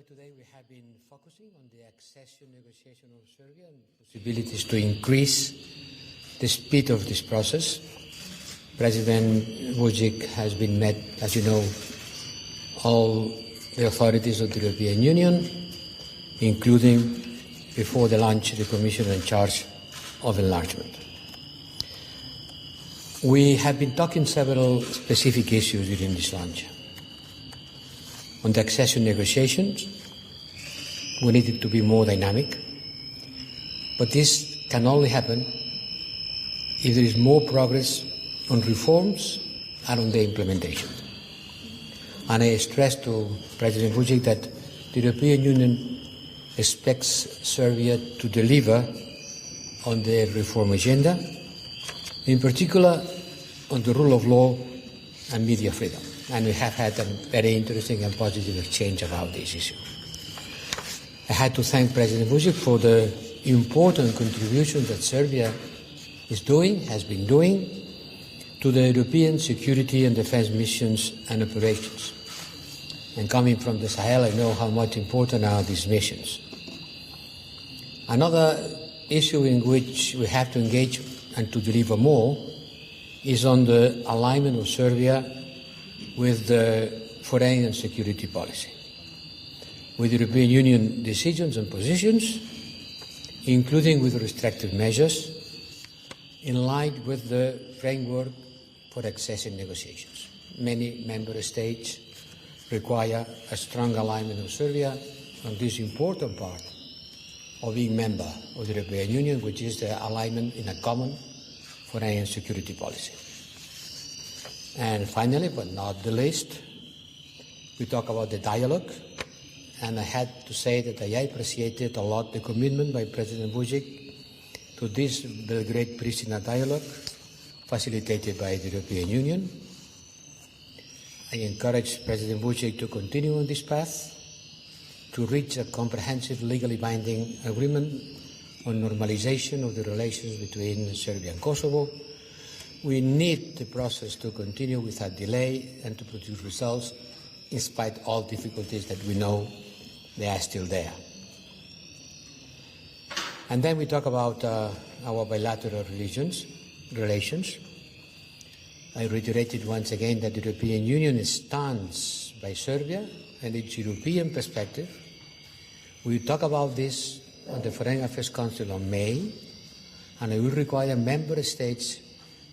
today we have been focusing on the accession negotiation of Serbia and possibilities to increase the speed of this process. President Vučić has been met, as you know, all the authorities of the European Union, including, before the launch, the Commissioner in charge of enlargement. We have been talking several specific issues during this launch. On the accession negotiations, we needed to be more dynamic, but this can only happen if there is more progress on reforms and on the implementation. And I stressed to President Vučić that the European Union expects Serbia to deliver on the reform agenda, in particular on the rule of law and media freedom. And we have had a very interesting and positive exchange about this issue. I had to thank President Vučić for the important contribution that Serbia is doing, has been doing, to the European security and defense missions and operations. And coming from the Sahel, I know how much important are these missions. Another issue in which we have to engage and to deliver more is on the alignment of Serbia with the foreign and security policy, with European Union decisions and positions, including with restrictive measures, in line with the framework for accession negotiations. Many member states require a strong alignment of Serbia on this important part of being member of the European Union, which is the alignment in a common foreign and security policy. And finally, but not the least, we talk about the dialogue, and I had to say that I appreciated a lot the commitment by President Vučić to this Belgrade-Pristina dialogue facilitated by the European Union. I encourage President Vučić to continue on this path, to reach a comprehensive legally binding agreement on normalization of the relations between Serbia and Kosovo. We need the process to continue without delay and to produce results in spite of all difficulties that we know they are still there. And then we talk about our bilateral relations. I reiterated once again that the European Union stands by Serbia and its European perspective. We talk about this at the Foreign Affairs Council on May, and I will require member states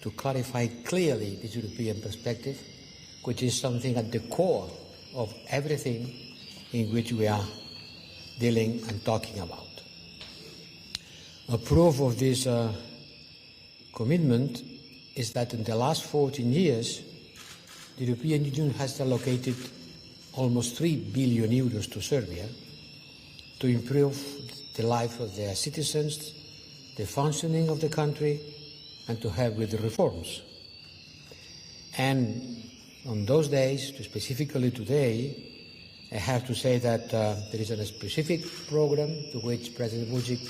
to clarify clearly this European perspective, which is something at the core of everything in which we are dealing and talking about. A proof of this commitment is that in the last 14 years, the European Union has allocated almost 3 billion euros to Serbia to improve the life of their citizens, the functioning of the country, and to help with the reforms. And on those days, specifically today, I have to say that there is a specific program to which President Vučić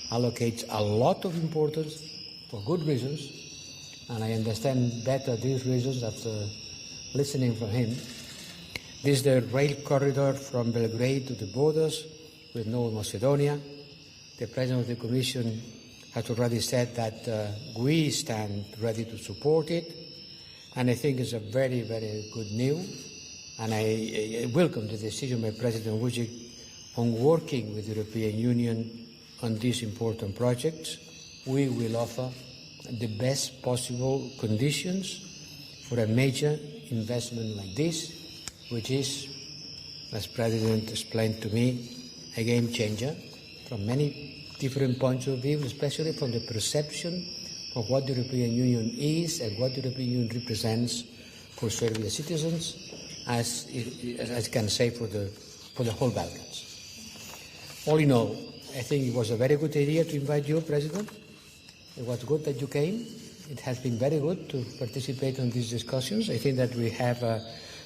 allocates a lot of importance for good reasons, and I understand better these reasons after listening from him. This is the rail corridor from Belgrade to the borders with North Macedonia. The President of the Commission has already said that we stand ready to support it, and I think it's a very, very good news. And I welcome the decision by President Vučić on working with the European Union on these important projects. We will offer the best possible conditions for a major investment like this, which is, as President explained to me, a game changer from many different points of view, especially from the perception of what the European Union is and what the European Union represents for Serbian citizens, as I can say for the whole Balkans. All in all, I think it was a very good idea to invite you, President. It was good that you came. It has been very good to participate in these discussions. I think that we have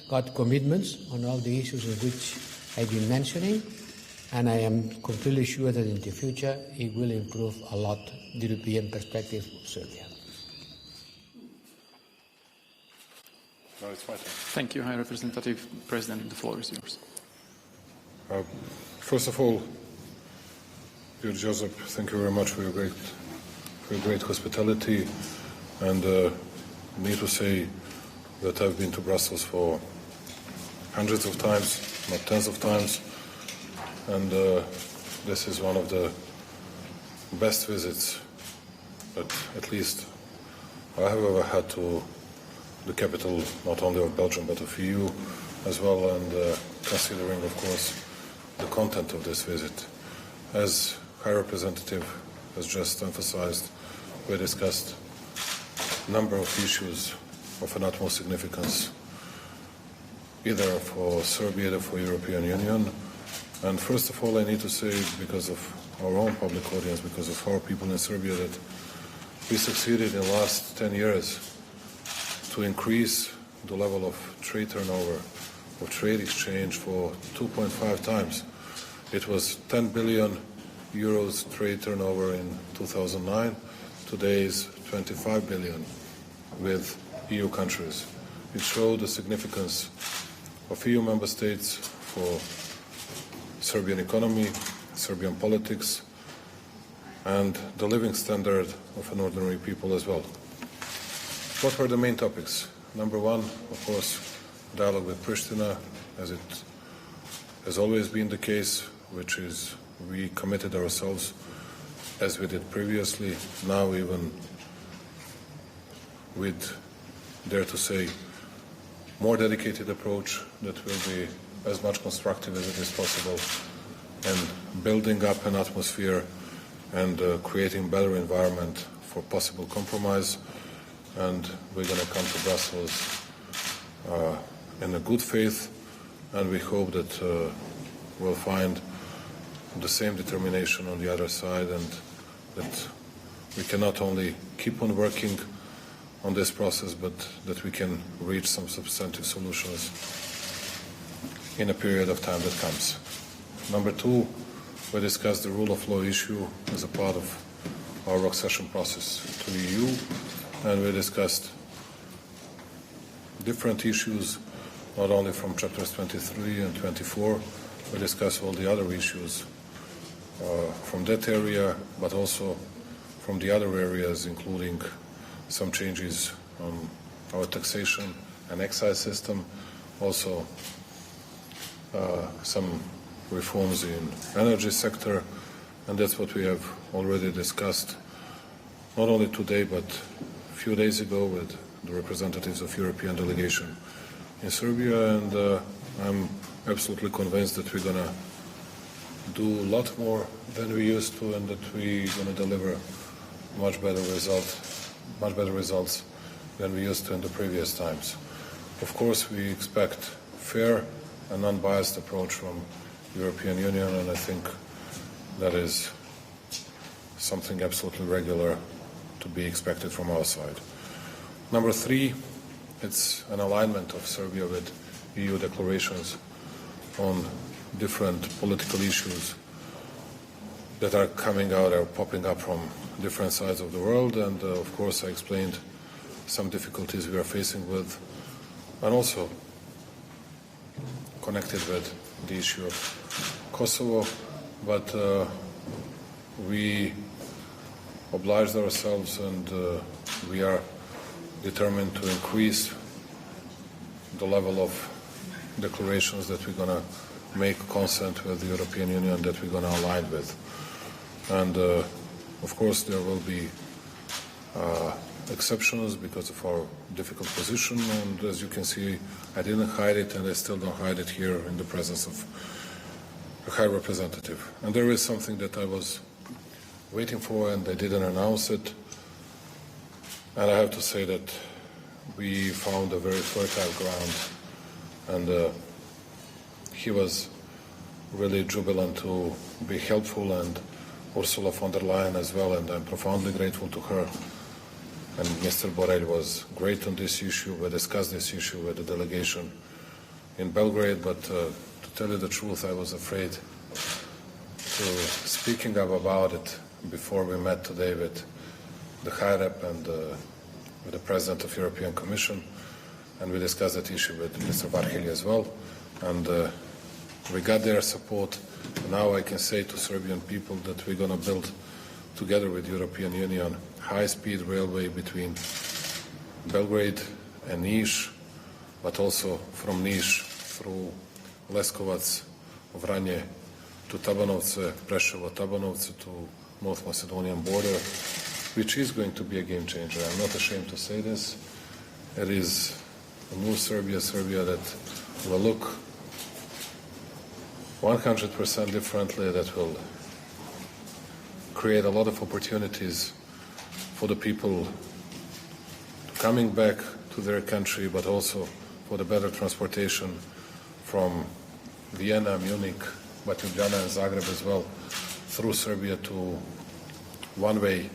got commitments on all the issues in which I've been mentioning, and I am completely sure that in the future it will improve a lot the European perspective of Serbia. Thank you, High Representative. President, the floor is yours. First of all, dear Joseph, thank you very much for your great hospitality, and need to say that I've been to Brussels for hundreds of times, not tens of times, and this is one of the best visits that at least I have ever had to the capital, not only of Belgium but of EU as well, and considering, of course, the content of this visit. As High Representative has just emphasized, we discussed a number of issues of an utmost significance, either for Serbia, either for European Union. And first of all, I need to say, because of our own public audience, because of our people in Serbia, that we succeeded in the last 10 years to increase the level of trade turnover, of trade exchange for 2.5 times. It was 10 billion euros trade turnover in 2009. Today is 25 billion with EU countries. It showed the significance of EU member states for Serbian economy, Serbian politics, and the living standard of an ordinary people as well. What were the main topics? Number one, of course, dialogue with Pristina, as it has always been the case, which is we committed ourselves, as we did previously, now even with, dare to say, more dedicated approach that will be as much constructive as it is possible, and building up an atmosphere and creating better environment for possible compromise. And we're going to come to Brussels in a good faith, and we hope that we'll find the same determination on the other side, and that we can not only keep on working on this process, but that we can reach some substantive solutions in a period of time that comes. Number two, we discussed the rule of law issue as a part of our accession process to the EU, and we discussed different issues, not only from chapters 23 and 24, we discussed all the other issues from that area, but also from the other areas, including some changes on our taxation and excise system, also some reforms in energy sector, and that's what we have already discussed, not only today, but a few days ago with the representatives of European delegation in Serbia, and I'm absolutely convinced that we're going to do a lot more than we used to, and that we're going to deliver much better results than we used to in the previous times. Of course, we expect fair and unbiased approach from European Union, and I think that is something absolutely regular to be expected from our side. Number three, it's an alignment of Serbia with EU declarations on different political issues that are coming out or popping up from different sides of the world, and of course I explained some difficulties we are facing with, and also connected with the issue of Kosovo, but we obliged ourselves, and we are determined to increase the level of declarations that we're going to make consent with the European Union, that we're going to align with. And of course there will be exceptions because of our difficult position, and as you can see, I didn't hide it, and I still don't hide it here in the presence of a High Representative. And there is something that I was waiting for, and they didn't announce it, and I have to say that we found a very fertile ground, and he was really jubilant to be helpful, and Ursula von der Leyen as well, and I'm profoundly grateful to her. And Mr. Borrell was great on this issue. We discussed this issue with the delegation in Belgrade, but to tell you the truth, I was afraid to speaking up about it before we met today with the High Rep and with the President of the European Commission, and we discussed that issue with Mr. Varhelyi as well. And We got their support. Now I can say to Serbian people that we're going to build, together with the European Union, high-speed railway between Belgrade and Niš, but also from Niš through Leskovac, Vranje to Tabanovce, Preševo, Tabanovce to North Macedonian border, which is going to be a game changer. I'm not ashamed to say this. It is a new Serbia that will look 100% differently, that will create a lot of opportunities for the people coming back to their country, but also for the better transportation from Vienna, Munich, but Ljubljana and Zagreb as well, through Serbia to one way,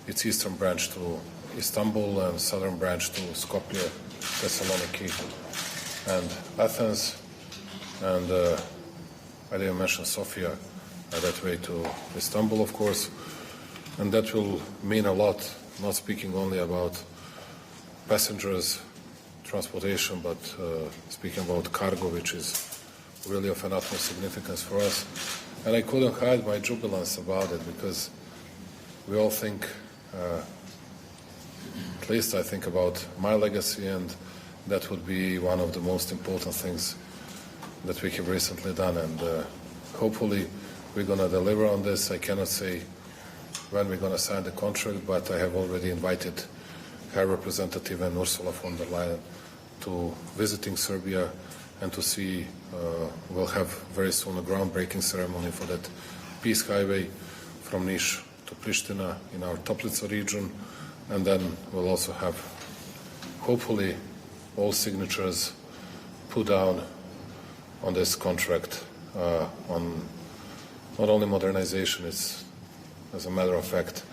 its eastern branch to Istanbul and southern branch to Skopje, Thessaloniki and Athens, and I didn't mention Sofia, that way to Istanbul, of course, and that will mean a lot, not speaking only about passengers transportation, but speaking about cargo, which is really of an utmost significance for us. And I couldn't hide my jubilance about it, because we all think, at least I think about my legacy, and that would be one of the most important things that we have recently done. And hopefully we're going to deliver on this. I cannot say when we're going to sign the contract, but I have already invited High Representative and Ursula von der Leyen to visiting Serbia and to see, we'll have very soon a groundbreaking ceremony for that peace highway from Niš to Pristina in our Toplica region, and then we'll also have, hopefully, all signatures put down on this contract on not only modernization, it's, as a matter of fact,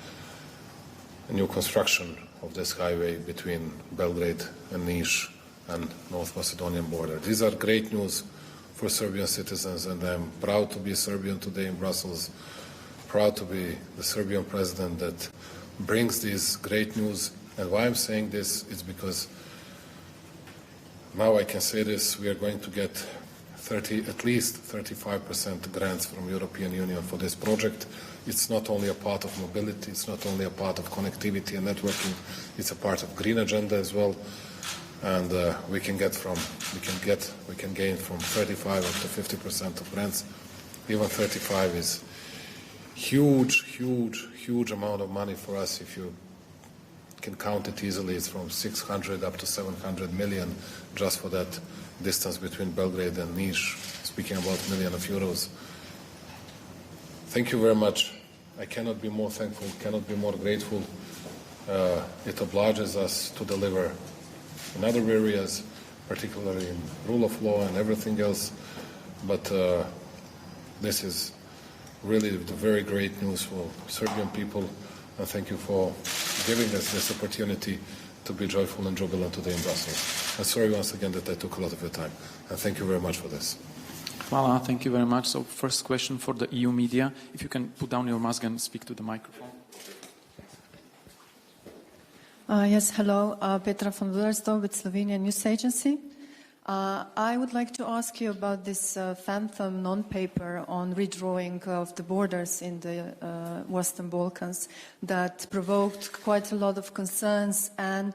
a new construction of this highway between Belgrade and Niš and North Macedonian border. These are great news for Serbian citizens, and I'm proud to be a Serbian today in Brussels, proud to be the Serbian president that brings this great news. And why I'm saying this is because now I can say this, we are going to get at least 35% grants from European Union for this project. It's not only a part of mobility, it's not only a part of connectivity and networking, it's a part of green agenda as well. And we can gain from 35 up to 50% of grants. Even 35 is huge amount of money for us. If you can count it easily, it's from 600 up to 700 million just for that distance between Belgrade and Niš, speaking about million of euros. Thank you very much. I cannot be more thankful, cannot be more grateful. It obliges us to deliver in other areas, particularly in rule of law and everything else. But this is really the very great news for Serbian people. And thank you for giving us this opportunity to be joyful and jubilant today in Brussels. And sorry once again that I took a lot of your time. And thank you very much for this. Hvala, thank you very much. So first question for the EU media. If you can put down your mask and speak to the microphone. Yes, hello. Petra von Willersdorf with Slovenian News Agency. I would like to ask you about this phantom non-paper on redrawing of the borders in the Western Balkans that provoked quite a lot of concerns and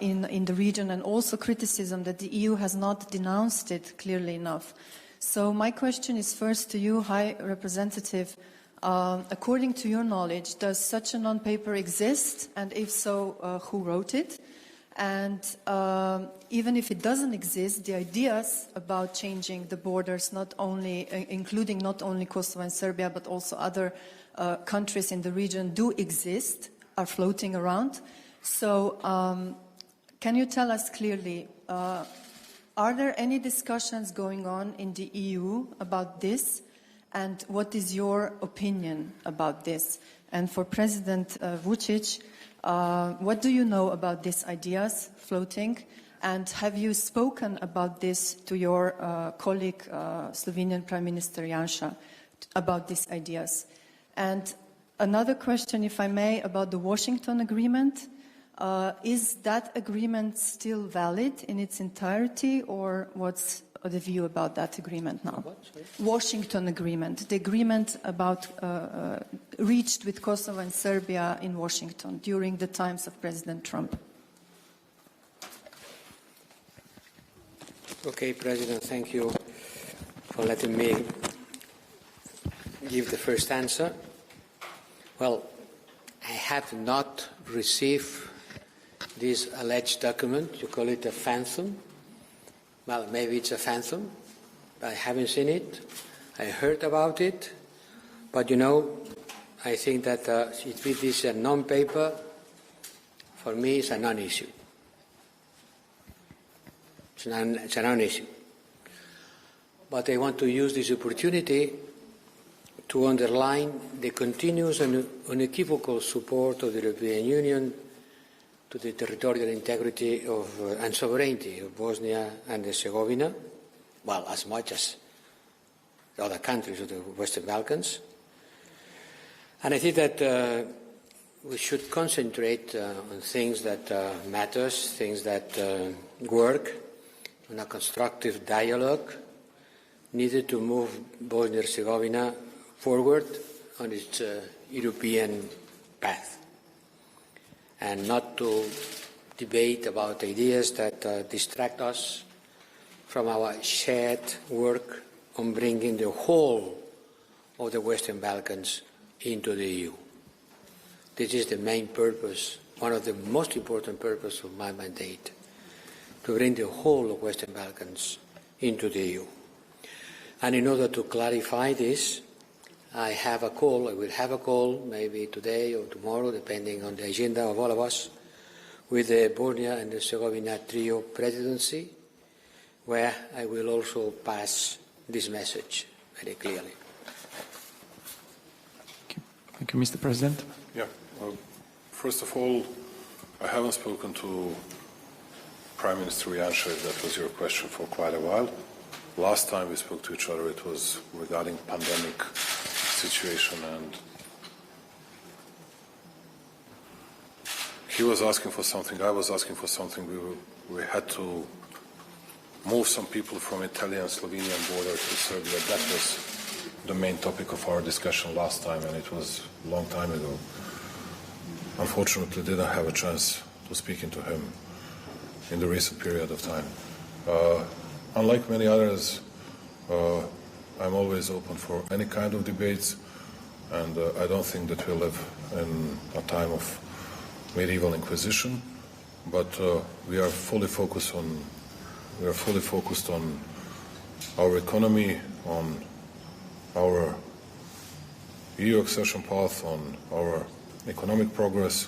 in the region, and also criticism that the EU has not denounced it clearly enough. So my question is first to you, High Representative. According to your knowledge, does such a non-paper exist? And if so, who wrote it? And even if it doesn't exist, the ideas about changing the borders, not only including not only Kosovo and Serbia, but also other countries in the region do exist, are floating around. So can you tell us clearly, are there any discussions going on in the EU about this? And what is your opinion about this? And for President Vučić, what do you know about these ideas floating? And have you spoken about this to your colleague, Slovenian Prime Minister Janša, about these ideas? And another question, if I may, about the Washington Agreement. Is that agreement still valid in its entirety, or what's the view about that agreement now? What? Sorry? Washington agreement, the agreement about reached with Kosovo and Serbia in Washington during the times of President Trump. Okay, President, thank you for letting me give the first answer. Well, I have not received this alleged document. You call it a phantom. Well, maybe it's a phantom. I haven't seen it. I heard about it. But, you know, I think that if it is a non-paper, for me it's a non-issue. It's a non-issue. But I want to use this opportunity to underline the continuous and unequivocal support of the European Union to the territorial integrity and sovereignty of Bosnia and Herzegovina, well, as much as the other countries of the Western Balkans. And I think that we should concentrate on things that matters, things that work, on a constructive dialogue needed to move Bosnia and Herzegovina forward on its European path, and not to debate about ideas that distract us from our shared work on bringing the whole of the Western Balkans into the EU. This is the main purpose, one of the most important purposes of my mandate, to bring the whole of Western Balkans into the EU. And in order to clarify this, I will have a call, maybe today or tomorrow, depending on the agenda of all of us, with the Bosnia and Herzegovina trio presidency, where I will also pass this message very clearly. Thank you, Mr. President. Yeah. First of all, I haven't spoken to Prime Minister Janša, if that was your question, for quite a while. Last time we spoke to each other, it was regarding pandemic situation, and he was asking for something, I was asking for something. We had to move some people from Italian-Slovenian border to Serbia. That was the main topic of our discussion last time, and it was a long time ago. Unfortunately, didn't have a chance to speak to him in the recent period of time. Unlike many others, I'm always open for any kind of debates, and I don't think that we live in a time of medieval inquisition, but we are fully focused on our economy, on our EU accession path, on our economic progress,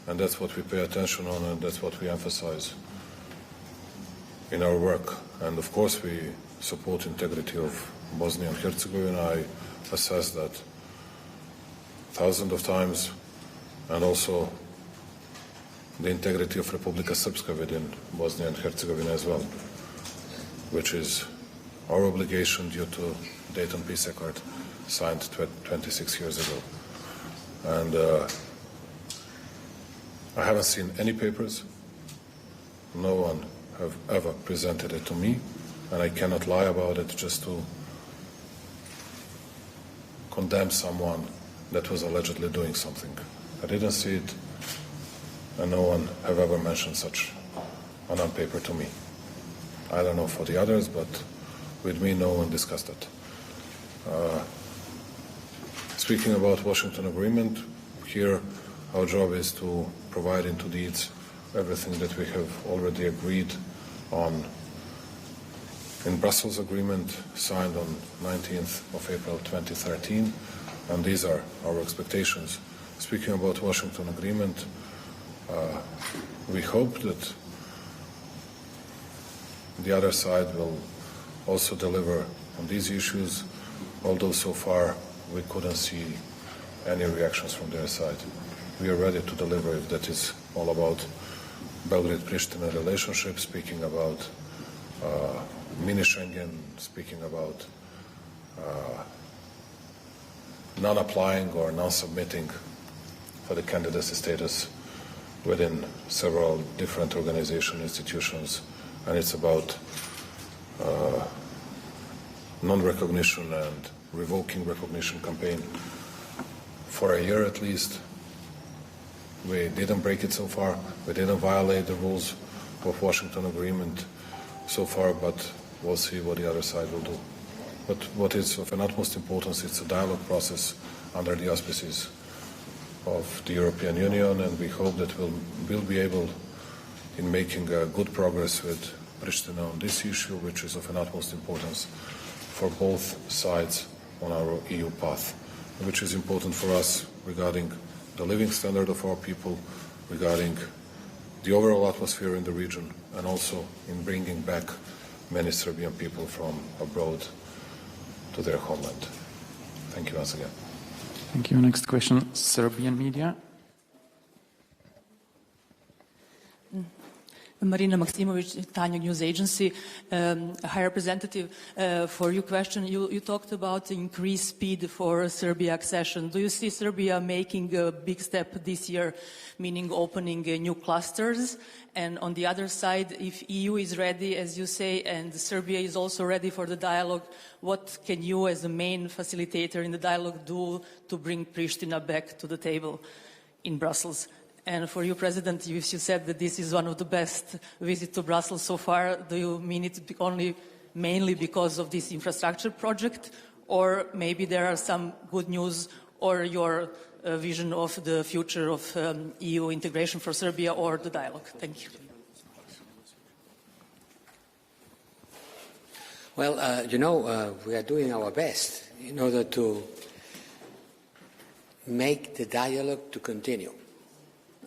and that's what we pay attention on, and that's what we emphasize in our work. And of course we support integrity of Bosnia and Herzegovina. I assess that thousands of times, and also the integrity of Republika Srpska within Bosnia and Herzegovina as well, which is our obligation due to Dayton Peace Accord signed 26 years ago. And I haven't seen any papers. No one have ever presented it to me, and I cannot lie about it just to condemn someone that was allegedly doing something. I didn't see it, and no one have ever mentioned such an on-paper to me. I don't know for the others, but with me no one discussed it. Speaking about Washington Agreement, here our job is to provide into deeds everything that we have already agreed on in Brussels Agreement, signed on 19th of April 2013, and these are our expectations. Speaking about Washington Agreement, we hope that the other side will also deliver on these issues, although so far we couldn't see any reactions from their side. We are ready to deliver if that is all about Belgrade-Pristina relationship, speaking about mini-Schengen, speaking about non-applying or non-submitting for the candidacy status within several different organizations, institutions, and it's about non-recognition and revoking recognition campaign for a year at least. We didn't break it so far. We didn't violate the rules of Washington Agreement so far, but we'll see what the other side will do. But what is of an utmost importance, it's a dialogue process under the auspices of the European Union, and we hope that we'll be able in making good progress with Pristina on this issue, which is of an utmost importance for both sides on our EU path, which is important for us regarding the living standard of our people, regarding the overall atmosphere in the region, and also in bringing back many Serbian people from abroad to their homeland. Thank you once again. Thank you. Next question, Serbian media. Marina Maksimovic, Tanya News Agency. High Representative, for your question, you talked about increased speed for Serbia accession. Do you see Serbia making a big step this year, meaning opening new clusters? And on the other side, if EU is ready, as you say, and Serbia is also ready for the dialogue, what can you as a main facilitator in the dialogue do to bring Pristina back to the table in Brussels? And for you, President, you said that this is one of the best visits to Brussels so far. Do you mean it only mainly because of this infrastructure project? Or maybe there are some good news or your vision of the future of EU integration for Serbia or the dialogue? Thank you. Well, we are doing our best in order to make the dialogue to continue.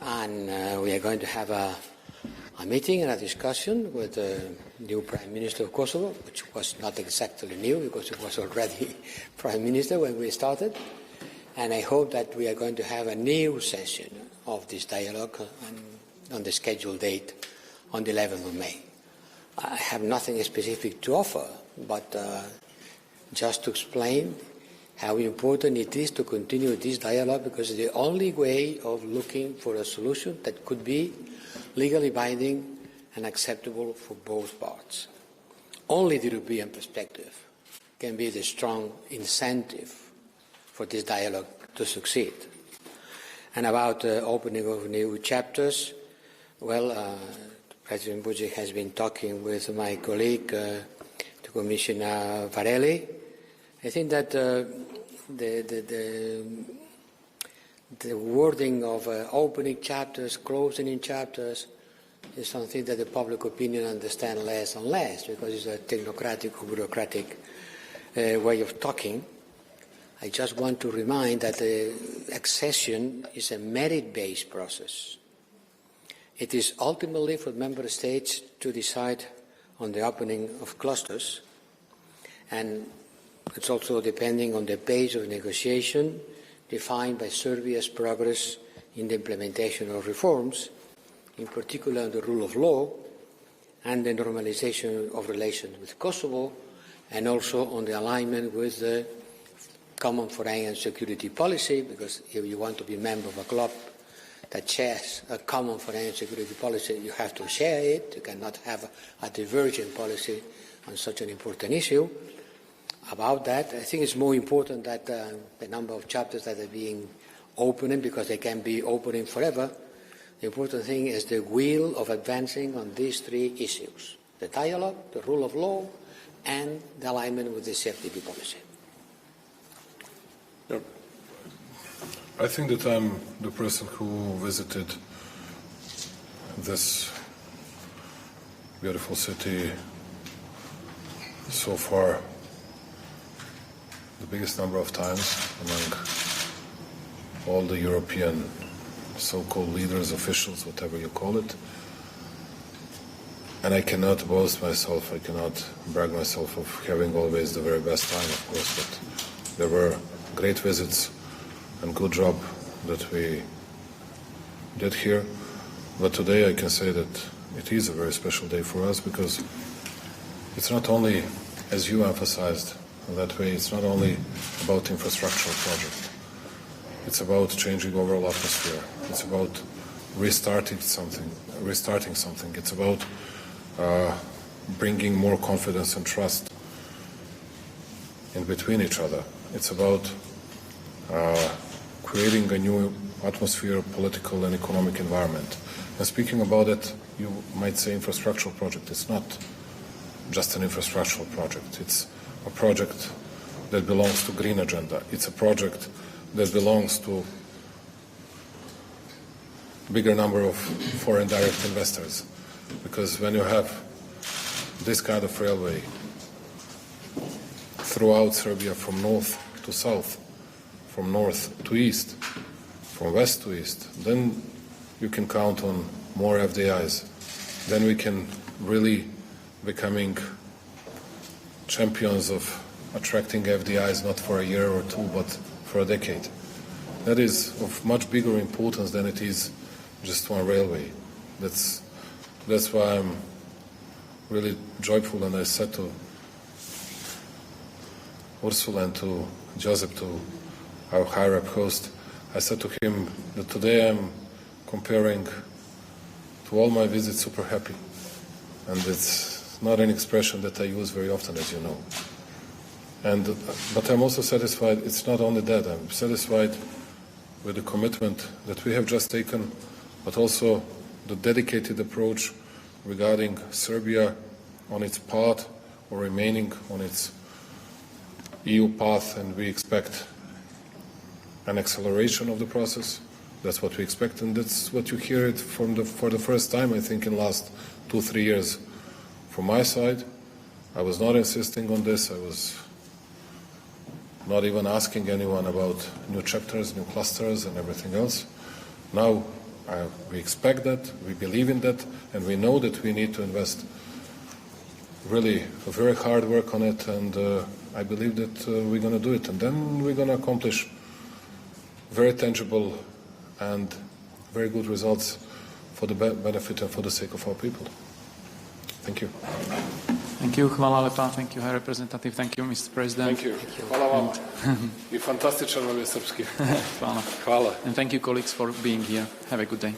And we are going to have a meeting and a discussion with the new Prime Minister of Kosovo, which was not exactly new because it was already Prime Minister when we started. And I hope that we are going to have a new session of this dialogue on the scheduled date on the 11th of May. I have nothing specific to offer, but just to explain how important it is to continue this dialogue, because it's the only way of looking for a solution that could be legally binding and acceptable for both parts. Only the European perspective can be the strong incentive for this dialogue to succeed. And about the opening of new chapters, well, President Vučić has been talking with my colleague, the Commissioner Varela. I think that the wording of opening chapters, closing chapters, is something that the public opinion understands less and less because it's a technocratic or bureaucratic way of talking. I just want to remind that the accession is a merit-based process. It is ultimately for member states to decide on the opening of clusters, and it's also depending on the pace of negotiation defined by Serbia's progress in the implementation of reforms, in particular on the rule of law and the normalization of relations with Kosovo, and also on the alignment with the common foreign and security policy, because if you want to be a member of a club that shares a common foreign and security policy, you have to share it. You cannot have a divergent policy on such an important issue. About that, I think it's more important that the number of chapters that are being opened, because they can be opening forever. The important thing is the will of advancing on these three issues: the dialogue, the rule of law, and the alignment with the CFDP policy. Yep. I think that I'm the person who visited this beautiful city so far the biggest number of times among all the European so-called leaders, officials, whatever you call it. And I cannot boast myself, I cannot brag myself of having always the very best time, of course, but there were great visits and good job that we did here. But today I can say that it is a very special day for us, because it's not only, as you emphasized that way, it's not only about infrastructural project. It's about changing overall atmosphere. It's about restarting something. It's about bringing more confidence and trust in between each other. It's about creating a new atmosphere, political and economic environment. And speaking about it, you might say infrastructural project. It's not just an infrastructural project. It's a project that belongs to green agenda. It's a project that belongs to bigger number of foreign direct investors. Because when you have this kind of railway throughout Serbia from north to south, from north to east, from west to east, then you can count on more FDIs. Then we can really becoming champions of attracting FDIs not for a year or two, but for a decade. That is of much bigger importance than it is just one railway. That's why I'm really joyful, and I said to Ursula and to Joseph, to our High Rep host, I said to him that today I'm comparing to all my visits super happy. And it's not an expression that I use very often, as you know. But I'm also satisfied. It's not only that. I'm satisfied with the commitment that we have just taken, but also the dedicated approach regarding Serbia on its path or remaining on its EU path, and we expect an acceleration of the process. That's what we expect, and that's what you hear it for the first time, I think, in the last 2-3 years. From my side, I was not insisting on this. I was not even asking anyone about new chapters, new clusters, and everything else. Now, we expect that, we believe in that, and we know that we need to invest really a very hard work on it, and I believe that we're going to do it. And then we're going to accomplish very tangible and very good results for the benefit and for the sake of our people. Thank you. Thank you. Hvala lepa. Thank you, High Representative. Thank you, Mr. President. Thank you. Hvala vama. I fantastičan vam je srpski. Hvala. Hvala. And thank you, colleagues, for being here. Have a good day.